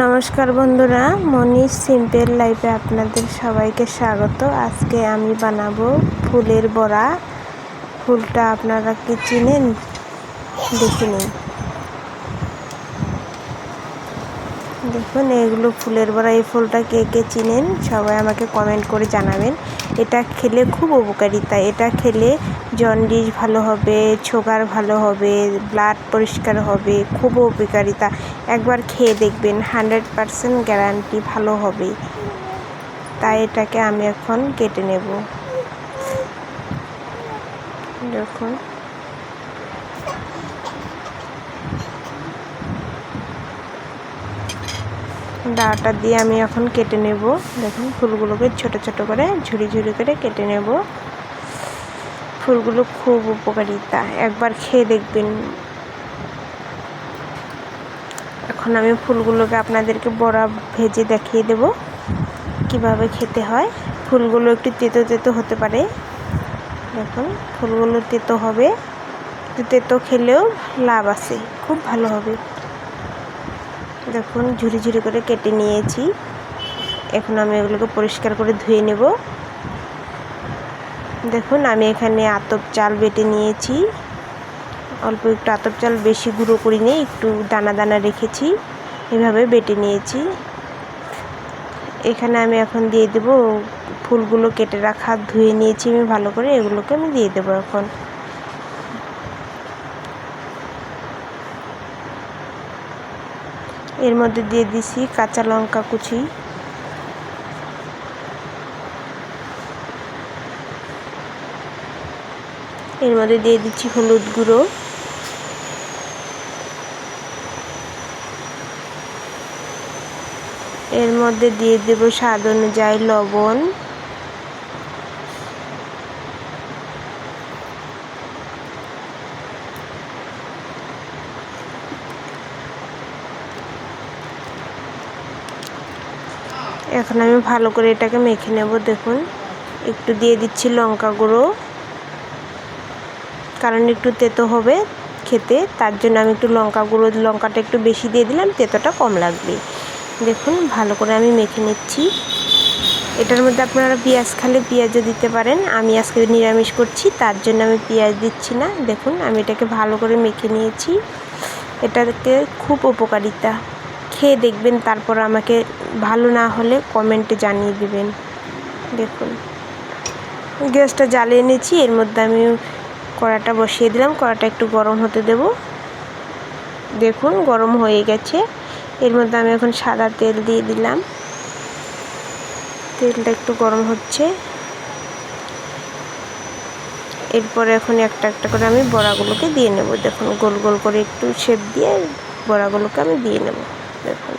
নমস্কার বন্ধুরা, মনীষ সিম্পল লাইফে আপনাদের সবাইকে স্বাগত। আজকে আমি বানাবো ফুলের বড়া। ফুলটা আপনারা কি চিনেন? দেখে নিন। দেখুন, এগুলো ফুলের বড়া। এই ফুলটা কে কে চিনেন সবাই আমাকে কমেন্ট করে জানাবেন। এটা খেলে খুব উপকারিতা। এটা খেলে জন্ডিস ভালো হবে, সুগার ভালো হবে, ব্লাড পরিষ্কার হবে, খুব উপকারিতা। একবার খেয়ে দেখবেন, 100% গ্যারান্টি ভালো হবে। তাই এটাকে আমি এখন কেটে নেব। দেখুন, ডাটা দিয়ে আমি এখন কেটে নেব। দেখুন, ফুলগুলোকে ছোট ছোট করে ঝুড়ি ঝুড়ি করে কেটে নেব। ফুলগুলো খুব উপকারিতা, একবার খেয়ে দেখবেন। এখন আমি ফুলগুলোকে আপনাদেরকে বড়া ভেজে দেখিয়ে দেব কিভাবে খেতে হয়। ফুলগুলো একটু তেতো তেতো হতে পারে। দেখুন, ফুলগুলো তেতো হবে, তেতো খেলেও লাভ আছে, খুব ভালো হবে। দেখুন, ঝুড়ি ঝুড়ি করে কেটে নিয়েছি। এখন আমি এগুলোকে পরিষ্কার করে ধুয়ে নেব। দেখুন, আমি এখানে আতপ চাল বেটে নিয়েছি। অল্প একটু আতপ চাল, বেশি গুঁড়ো করিনি, একটু দানা দানা রেখেছি, এভাবে বেটে নিয়েছি। এখানে আমি এখন দিয়ে দেব ফুলগুলো কেটে রাখা, ধুয়ে নিয়েছি আমি ভালো করে। এগুলোকে আমি দিয়ে দেবো এখন। এর মধ্যে দিয়ে দিছি কাঁচা লঙ্কা কুচি, এর মধ্যে দিয়ে দিচ্ছি হলুদ গুঁড়ো, এর মধ্যে দিয়ে দেব স্বাদ অনুযায়ী লবণ, এখন আমি ভালো করে এটাকে মেখে নেব। দেখুন, একটু দিয়ে দিচ্ছি লঙ্কা গুঁড়ো, কারণ একটু তেতো হবে খেতে, তার জন্য আমি একটু লঙ্কা গুঁড়ো, লঙ্কাটা একটু বেশি দিয়ে দিলাম, তেতোটা কম লাগবে। দেখুন, ভালো করে আমি মেখে নিচ্ছি। এটার মধ্যে আপনারা পেঁয়াজ খেলে পেঁয়াজও দিতে পারেন। আমি আজকে নিরামিষ করছি, তার জন্য আমি পেঁয়াজ দিচ্ছি না। দেখুন, আমি এটাকে ভালো করে মেখে নিয়েছি। এটাতে খুব উপকারিতা, খেয়ে দেখবেন, তারপর আমাকে ভালো না হলে কমেন্টে জানিয়ে দেবেন। দেখুন, গ্যাসটা জ্বালিয়ে নিয়েছি। এর মধ্যে আমি কড়াটা বসিয়ে দিলাম। কড়াটা একটু গরম হতে দেব। দেখুন, গরম হয়ে গেছে। এর মধ্যে আমি এখন সাদা তেল দিয়ে দিলাম। তেলটা একটু গরম হচ্ছে। এরপরে এখন একটা একটা করে আমি বড়াগুলোকে দিয়ে নেব। দেখুন, গোল গোল করে একটু শেপ দিয়ে বড়াগুলোকে আমি দিয়ে নেব। দেখুন,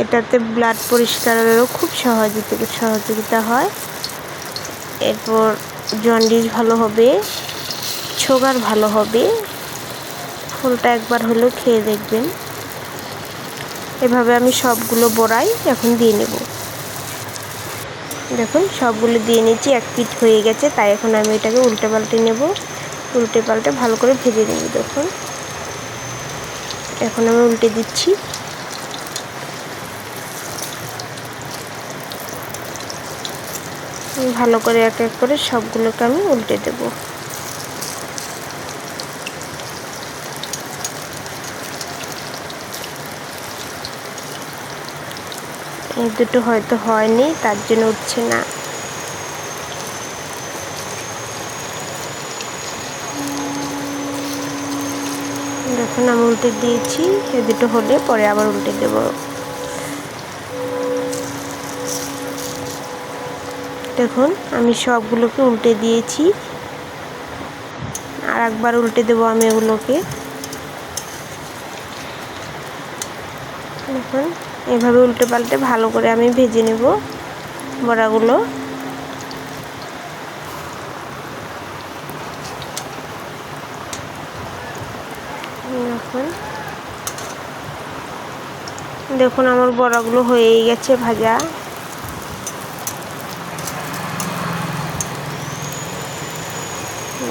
এটাতে ব্লাড পরিষ্কারেরও খুব সহযোগিতা হয়। এরপর জন্ডিস ভালো হবে, সুগার ভালো হবে। ফুলটা একবার হলেও খেয়ে দেখবেন। এভাবে আমি সবগুলো বড়াই এখন দিয়ে নেব। দেখুন, সবগুলো দিয়ে নিচ্ছি। এক পিঠ হয়ে গেছে, তাই এখন আমি এটাকে উল্টে পাল্টে নেব। উল্টে পাল্টে ভালো করে ভেজে নেব। দেখুন, এখন আমি উল্টে দিচ্ছি। ভালো করে এক এক করে সবগুলোকে আমি উল্টে দেব। এই দুটো হয়তো হয়নি, তার জন্য উঠছে না। দেখুন, আমি উল্টে দিয়েছি। এই দুটো হলে পরে আবার উল্টে দেব। দেখুন, আমি সবগুলোকে উল্টে দিয়েছি। আর একবার উল্টে দেবো আমি এগুলোকে। দেখুন, এভাবে উল্টে পাল্টে ভালো করে আমি ভেজে নেব বড়াগুলো। দেখুন, আমার বড়াগুলো হয়েই গেছে ভাজা।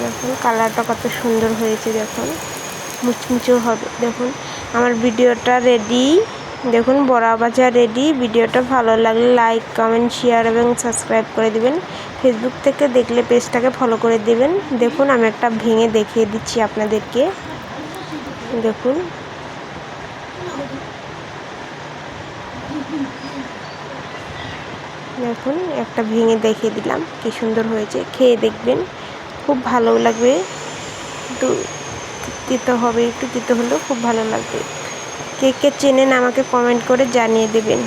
দেখুন, কালারটা কত সুন্দর হয়েছে। দেখুন, মুচমুচেও হবে। দেখুন, আমার ভিডিওটা রেডি। দেখুন বড়া ভাজা রেডি। ভিডিওটা ভালো লাগলে লাইক, কমেন্ট, শেয়ার এবং সাবস্ক্রাইব করে দিবেন। ফেসবুক থেকে দেখলে পেজটাকে ফলো করে দিবেন। দেখুন আমি একটা ভেঙে দেখিয়ে দিচ্ছি আপনাদেরকে। দেখুন দেখুন একটা ভেঙে দেখিয়ে দিলাম, কি সুন্দর হয়েছে। খেয়ে দেখবেন, খুব ভালো লাগবে। একটু তিতো হবে, একটু তিতো হলেও খুব ভালো লাগবে। কে কে চেনেন আমাকে কমেন্ট করে জানিয়ে দেবেন।